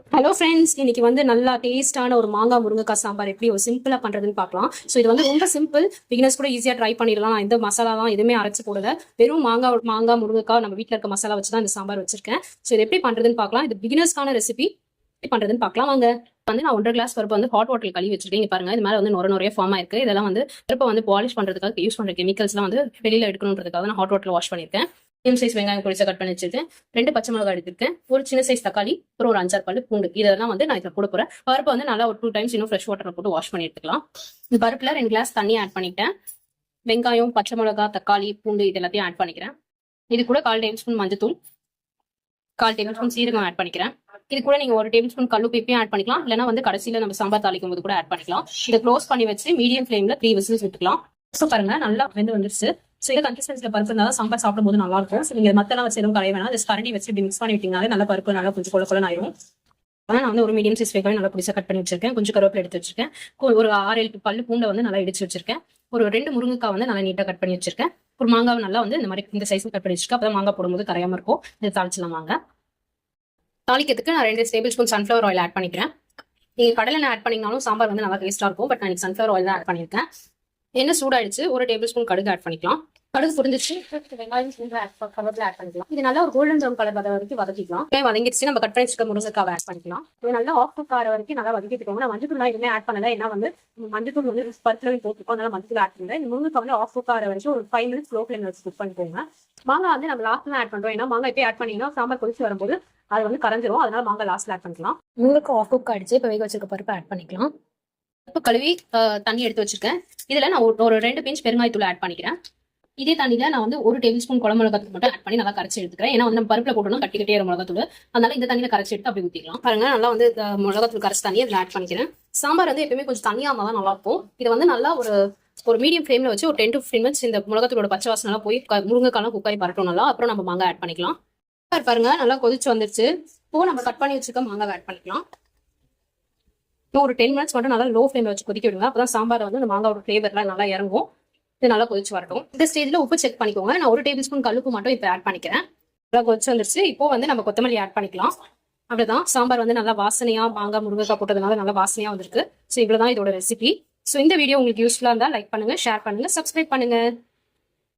Hello friends, இன்னைக்கு வந்து நல்லா டேஸ்டான ஒரு மாங்காய் முருங்கைக்காய் சாம்பார் எப்படி ஒரு சிம்பிளா பண்றதுன்னு பார்க்கலாம். ஸோ இது வந்து ரொம்ப சிம்பிள், பிகினர்ஸ் கூட ஈஸியா ட்ரை பண்ணிடலாம். நான் இந்த மசாலாலாம் எதுவுமே அரைச்சு போடல, வெறும் மாங்காய் முருங்கைக்காய் நம்ம வீட்டில் இருக்க மசாலா வச்சு தான் இந்த சாம்பார் வச்சிருக்கேன். ஸோ இது எப்படி பண்றதுன்னு பார்க்கலாம். இது பிகினர்ஸ்க்கான ரெசிபி, எப்படி பண்றதுன்னு பார்க்கலாம் வாங்க. வந்து நான் 1.5 கிளாஸ் பருப்பு வந்து ஹாட் வாட்டர் கழுவி வச்சிருக்கேன். பாருங்க, இது மேலே வந்து நிறைய ஃபார்மா இருக்கு. இதெல்லாம் வந்து பருப்பை வந்து பாலிஷ் பண்றதுக்காக யூஸ் பண்ற கெமிக்கல்ஸ்லாம் வந்து வெளியில எடுக்கணுன்றதுக்காக நான் ஹாட் வாட்டர் வாஷ் பண்ணிருக்கேன். மீடியம் சைஸ் வெங்காயம் பொடிசா கட் பண்ணி வச்சிருக்கேன். 2 பச்சை மிளகாய் எடுத்திருக்கேன். ஒரு சின்ன சைஸ் தக்காளி, அப்புறம் ஒரு 5-6 பல்லு பூண்டு. இதெல்லாம் வந்து நான் இதில் போட போறேன். பருப்பை வந்து நல்லா ஒரு 2 டைம்ஸ் இன்னும் ஃப்ரெஷ் வாட்டர்ல போட்டு வாஷ் பண்ணி எடுத்துக்கலாம். இந்த பருப்புல 2 கிளாஸ் தண்ணி ஆட் பண்ணிட்டேன். வெங்காயம், பச்சை மிளகாய், தக்காளி, பூண்டு இது எல்லாத்தையும் ஆட் பண்ணிக்கிறேன். இது கூட 1/4 டேபிள் ஸ்பூன் மஞ்சத்தூள், 1/4 டேபிள் ஸ்பூன் சீரகம் ஆட் பண்ணிக்கிறேன். இது கூட நீங்க 1 டேபிள் ஸ்பூன் கல்லுப்பையும் ஆட் பண்ணிக்கலாம். இல்லைன்னா வந்து கடைசியில நம்ம சாம்பார் தாளிக்கும் போது கூட ஆட் பண்ணிக்கலாம். இதை க்ளோஸ் பண்ணி வச்சு மீடியம் ஃபிளேம்ல 3 விசில்ஸ் விட்டுக்கலாம். ஸோ பாருங்க, நல்லா வெந்து வந்துருச்சு. ஸோ இதை கன்சிஸ்டன்சில பருப்பு இருந்தாலும் சாம்பார் சாப்பிடும் போது நல்லா இருக்கும். ஸோ நீங்க மத்தெல்லாம் வச்சு எதுவும் கரைய வேணாம், ஜஸ்ட் கரண்டி வச்சு இப்படி மிக்ஸ் பண்ணி விட்டீங்கனாலே நல்லா பருப்பு நல்லா கொஞ்சம் கொள்ள ஆயிரும். நான் வந்து ஒரு மீடியம் சைஸ் வெங்காயம் நல்லா பிடிச்சா கட் பண்ணி வச்சிருக்கேன். கொஞ்சம் கருவேப்பிலை எடுத்து வச்சிருக்கேன். ஒரு 6-7 பல்லு பூண்டை வந்து நல்லா இடிச்சு வச்சிருக்கேன். ஒரு 2 முருங்கைக்காய் வந்து நல்லா நீட்டா கட் பண்ணி வச்சிருக்கேன். ஒரு மாங்காவை நல்லா வந்து இந்த மாதிரி இந்த சைஸ் கட் பண்ணி வச்சிருக்கேன். அப்பதான் மாங்காய் போடும்போது கரையாம இருக்கும். இதை தாளிச்சலாம் வாங்க. தாளிக்கிறதுக்கு நான் 2 tablespoon sunflower oil add பண்ணிக்கிறேன். நீங்க கடலை ஆட் பண்ணீங்கனாலும் சாம்பார் வந்து நல்லா டேஸ்டா இருக்கும். பட் நான் சன்ஃபிளவர் ஆயில் தான் ஆட் பண்ணியிருக்கேன். எண்ணெய் சூடாயிடுச்சு. 1 டேபிள் ஸ்பூன் கடுகு ஆட் பண்ணிக்கலாம். கடுகு புரிஞ்சிச்சு, வெங்காயம் கருவேப்பிலை ஆட் பண்ணிக்கலாம். இது நல்லா ஒரு கோல்டன் ப்ரௌன் கலர் வரைக்கும் வதக்கிக்கலாம். வதங்கிடுச்சு. நம்ம கட் பண்ணி வச்சிருக்க முருங்கைக்காவை ஆட் பண்ணிக்கலாம். இது நல்லா ஆஃப் குக் ஆகிற வரைக்கும் நல்லா வதக்கிட்டுக்கோங்க. நான் மஞ்சத்தூள் எதுவுமே ஆட் பண்ணல, ஏன்னா வந்து மஞ்சத்தூள் வந்து பருப்புல போட்டுருக்கோம், அதனால மஞ்சத்தூள் ஆட் பண்ணல. இந்த முருங்கைக்காய் வந்து ஆஃப் குக் ஆகிற வரைக்கும் ஒரு 5 மினிட்ஸ் ஸ்லோ ஃப்ளேம்ல வச்சு குக் பண்ணிக்கோங்க. மாங்காய் வந்து நம்ம லாஸ்ட்ல ஆட் பண்றோம், ஏன்னா மாங்காய் இப்போ ஆட் பண்ணீங்கன்னா சாம்பார் கொதிச்சு வரும்போது அது வந்து கரைஞ்சிரும். அதனால மாங்காய் லாஸ்ட்ல ஆட் பண்ணிக்கலாம். முருங்கைக்காய் ஆஃப் குக் ஆயிடுச்சு. இப்போ வேக வச்சிருக்க பருப்பு ஆட் பண்ணிக்கலாம். இப்போ கழுவி தண்ணி எடுத்து வச்சிருக்கேன். இதுல நான் ஒரு 2 பிஞ்ச் பெருங்காயத்தூள் ஆட் பண்ணிக்கிறேன். இதே தண்ணியில நான் வந்து 1 டேபிள் ஸ்பூன் குழம்பு மிளகாத்தூள் மட்டும் ஆட் பண்ணி நல்லா கரைச்சி எடுத்துக்கிறேன். ஏன்னா வந்து நம்ம பருப்புல போட்டோம்னா கட்டிக்கிட்டே வரும் மிளகாத்தூள். அதனால இந்த தண்ணியில கரைச்சி எடுத்து அப்படி ஊற்றிக்கலாம். பாருங்க, நல்லா வந்து மிளகாத்தூள் கரைச்சி தண்ணி அதில் ஆட் பண்ணிக்கிறேன். சாம்பார் வந்து எப்பவுமே கொஞ்சம் தண்ணியா இருந்தால் தான் நல்லா இருக்கும். இதை வந்து நல்லா ஒரு மீடியம் ஃப்ளேம்ல வச்சு ஒரு 10 to 15 மினிட்ஸ் இந்த மிளகாத்தூளோட பச்சை வாசனை போய் முருங்கைக்காலாம் குக்காய் பரட்டும் நல்லா. அப்புறம் நம்ம மாங்காய் ஆட் பண்ணிக்கலாம். பாருங்க, நல்லா கொதிச்சு வந்துருச்சு. இப்போ நம்ம கட் பண்ணி வச்சுக்க மாங்காய் ஆட் பண்ணிக்கலாம். ஒரு 10 மினிட்ஸ் மட்டும் நல்லா லோ ஃப்ளேம்ல வச்சு கொதிக்க விடுங்க. அப்பதான் சாம்பார் வந்து அந்த மாங்காவோட ஃபிளேவர்லாம் நல்லா இறங்கும். இது நல்லா கொதிச்சு வரட்டும். இந்த ஸ்டேஜ்ல உப்பு செக் பண்ணிக்கோங்க. நான் 1 டேபிள் ஸ்பூன் கல்லுப்பு மட்டும் இப்போ ஆட் பண்ணிக்கிறேன். நல்லா கொதிச்சு வந்துருச்சு. இப்போ வந்து நம்ம கொத்தமல்லி ஆட் பண்ணிக்கலாம். அப்படிதான் சாம்பார் வந்து நல்லா வாசனையா, மாங்காய் முருங்கைக்காய் போட்டதுனால நல்லா வாசனையா வந்திருக்கு. ஸோ இவ்வளவுதான் இதோட ரெசிபி. ஸோ இந்த வீடியோ உங்களுக்கு யூஸ்ஃபுல்லா இருந்தா லைக் பண்ணுங்க, ஷேர் பண்ணுங்க, சப்ஸ்கிரைப் பண்ணுங்க.